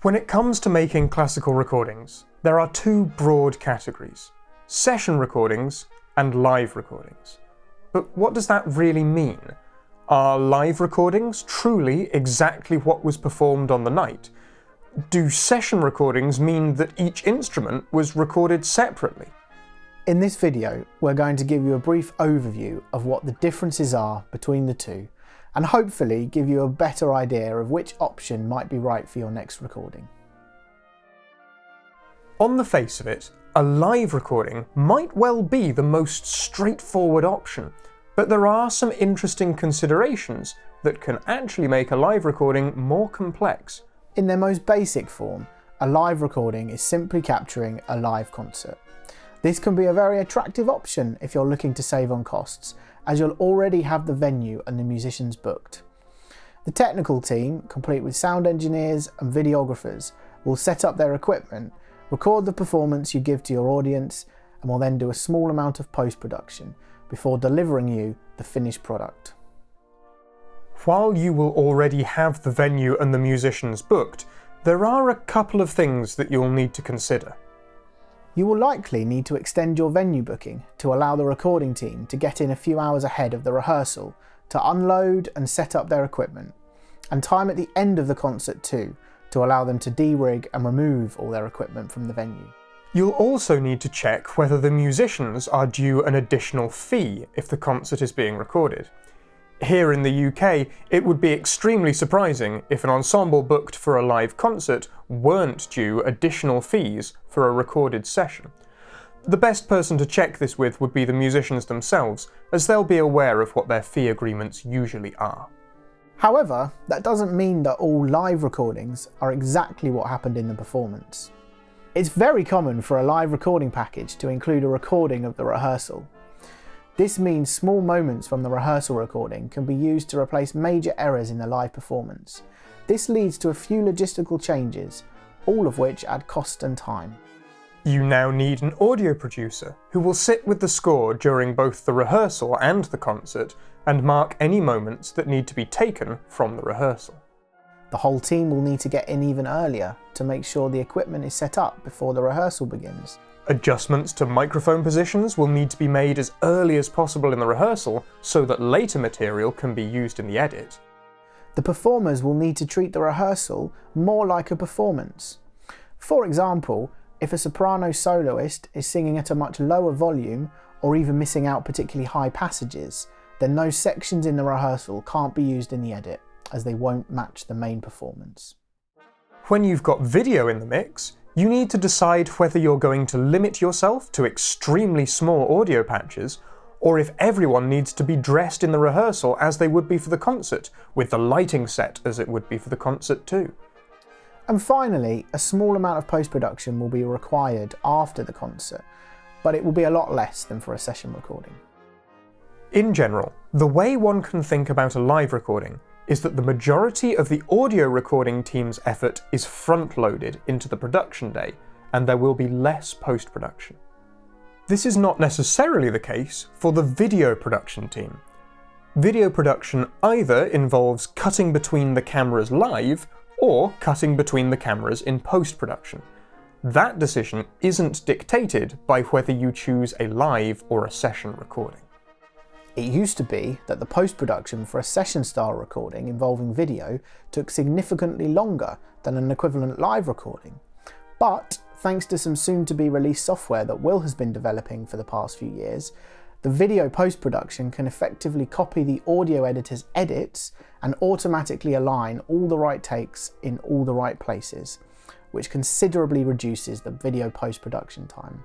When it comes to making classical recordings, there are two broad categories: session recordings and live recordings. But what does that really mean? Are live recordings truly exactly what was performed on the night? Do session recordings mean that each instrument was recorded separately? In this video, we're going to give you a brief overview of what the differences are between the two, and hopefully give you a better idea of which option might be right for your next recording. On the face of it, a live recording might well be the most straightforward option, but there are some interesting considerations that can actually make a live recording more complex. In their most basic form, a live recording is simply capturing a live concert. This can be a very attractive option if you're looking to save on costs, as you'll already have the venue and the musicians booked. The technical team, complete with sound engineers and videographers, will set up their equipment, record the performance you give to your audience, and will then do a small amount of post-production before delivering you the finished product. While you will already have the venue and the musicians booked, there are a couple of things that you'll need to consider. You will likely need to extend your venue booking to allow the recording team to get in a few hours ahead of the rehearsal to unload and set up their equipment, and time at the end of the concert too, to allow them to de-rig and remove all their equipment from the venue. You'll also need to check whether the musicians are due an additional fee if the concert is being recorded. Here in the UK, it would be extremely surprising if an ensemble booked for a live concert weren't due additional fees for a recorded session. The best person to check this with would be the musicians themselves, as they'll be aware of what their fee agreements usually are. However, that doesn't mean that all live recordings are exactly what happened in the performance. It's very common for a live recording package to include a recording of the rehearsal. This means small moments from the rehearsal recording can be used to replace major errors in the live performance. This leads to a few logistical changes, all of which add cost and time. You now need an audio producer who will sit with the score during both the rehearsal and the concert and mark any moments that need to be taken from the rehearsal. The whole team will need to get in even earlier to make sure the equipment is set up before the rehearsal begins. Adjustments to microphone positions will need to be made as early as possible in the rehearsal so that later material can be used in the edit. The performers will need to treat the rehearsal more like a performance. For example, if a soprano soloist is singing at a much lower volume or even missing out particularly high passages, then those sections in the rehearsal can't be used in the edit, as they won't match the main performance. When you've got video in the mix, you need to decide whether you're going to limit yourself to extremely small audio patches, or if everyone needs to be dressed in the rehearsal as they would be for the concert, with the lighting set as it would be for the concert too. And finally, a small amount of post-production will be required after the concert, but it will be a lot less than for a session recording. In general, the way one can think about a live recording is that the majority of the audio recording team's effort is front-loaded into the production day, and there will be less post-production. This is not necessarily the case for the video production team. Video production either involves cutting between the cameras live, or cutting between the cameras in post-production. That decision isn't dictated by whether you choose a live or a session recording. It used to be that the post-production for a session-style recording involving video took significantly longer than an equivalent live recording. But, thanks to some soon-to-be-released software that Will has been developing for the past few years, the video post-production can effectively copy the audio editor's edits and automatically align all the right takes in all the right places, which considerably reduces the video post-production time.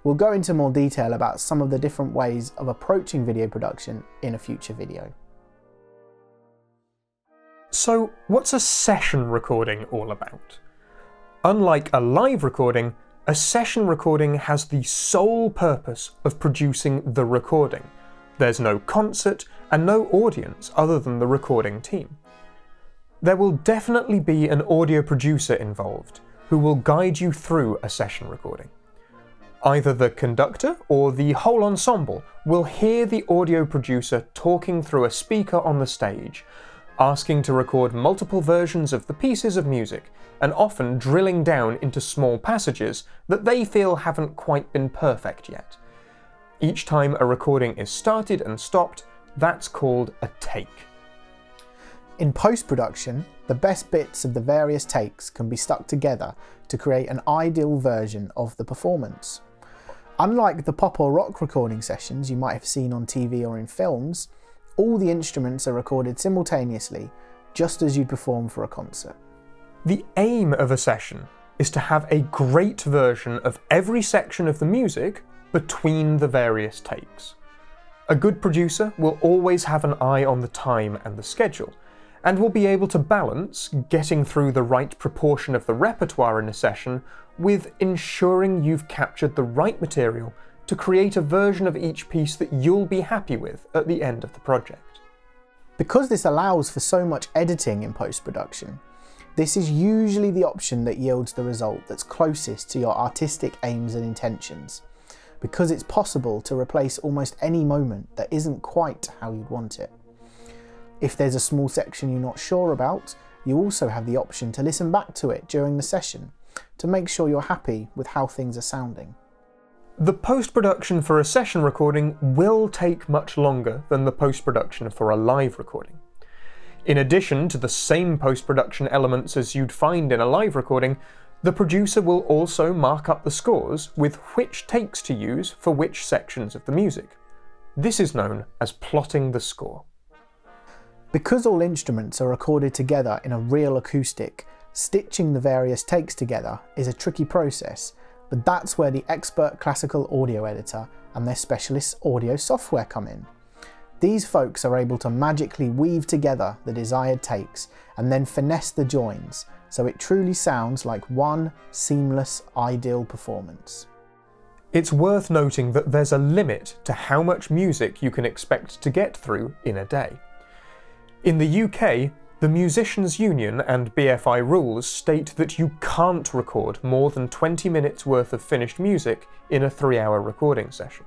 We'll go into more detail about some of the different ways of approaching video production in a future video. So, what's a session recording all about? Unlike a live recording, a session recording has the sole purpose of producing the recording. There's no concert and no audience other than the recording team. There will definitely be an audio producer involved who will guide you through a session recording. Either the conductor or the whole ensemble will hear the audio producer talking through a speaker on the stage, asking to record multiple versions of the pieces of music and often drilling down into small passages that they feel haven't quite been perfect yet. Each time a recording is started and stopped, that's called a take. In post-production, the best bits of the various takes can be stuck together to create an ideal version of the performance. Unlike the pop or rock recording sessions you might have seen on TV or in films, all the instruments are recorded simultaneously, just as you'd perform for a concert. The aim of a session is to have a great version of every section of the music between the various takes. A good producer will always have an eye on the time and the schedule, and will be able to balance getting through the right proportion of the repertoire in a session with ensuring you've captured the right material to create a version of each piece that you'll be happy with at the end of the project. Because this allows for so much editing in post-production, this is usually the option that yields the result that's closest to your artistic aims and intentions, because it's possible to replace almost any moment that isn't quite how you'd want it. If there's a small section you're not sure about, you also have the option to listen back to it during the session to make sure you're happy with how things are sounding. The post-production for a session recording will take much longer than the post-production for a live recording. In addition to the same post-production elements as you'd find in a live recording, the producer will also mark up the scores with which takes to use for which sections of the music. This is known as plotting the score. Because all instruments are recorded together in a real acoustic, stitching the various takes together is a tricky process, but that's where the expert classical audio editor and their specialist audio software come in. These folks are able to magically weave together the desired takes and then finesse the joins, so it truly sounds like one seamless, ideal performance. It's worth noting that there's a limit to how much music you can expect to get through in a day. In the UK, the Musicians' Union and BFI rules state that you can't record more than 20 minutes worth of finished music in a 3-hour recording session.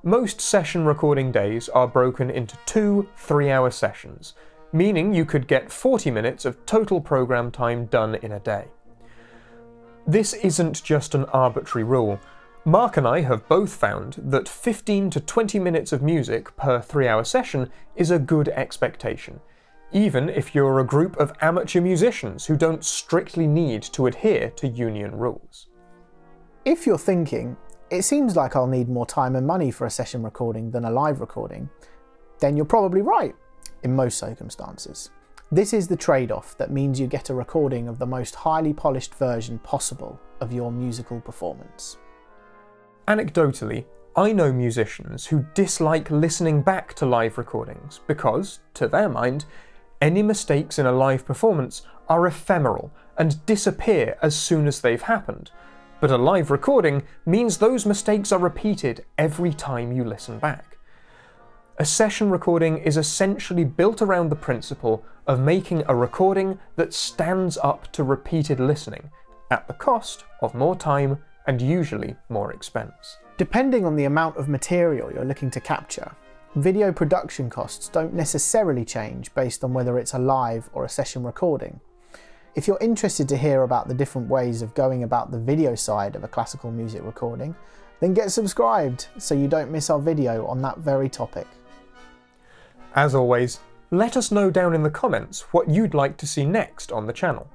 Most session recording days are broken into 2 3-hour sessions, meaning you could get 40 minutes of total program time done in a day. This isn't just an arbitrary rule. Mark and I have both found that 15 to 20 minutes of music per 3-hour session is a good expectation, even if you're a group of amateur musicians who don't strictly need to adhere to union rules. If you're thinking, it seems like I'll need more time and money for a session recording than a live recording, then you're probably right, in most circumstances. This is the trade-off that means you get a recording of the most highly polished version possible of your musical performance. Anecdotally, I know musicians who dislike listening back to live recordings because, to their mind, any mistakes in a live performance are ephemeral and disappear as soon as they've happened, but a live recording means those mistakes are repeated every time you listen back. A session recording is essentially built around the principle of making a recording that stands up to repeated listening, at the cost of more time and usually more expense. Depending on the amount of material you're looking to capture, video production costs don't necessarily change based on whether it's a live or a session recording. If you're interested to hear about the different ways of going about the video side of a classical music recording, then get subscribed so you don't miss our video on that very topic. As always, let us know down in the comments what you'd like to see next on the channel.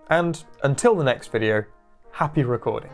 And until the next video, happy recording.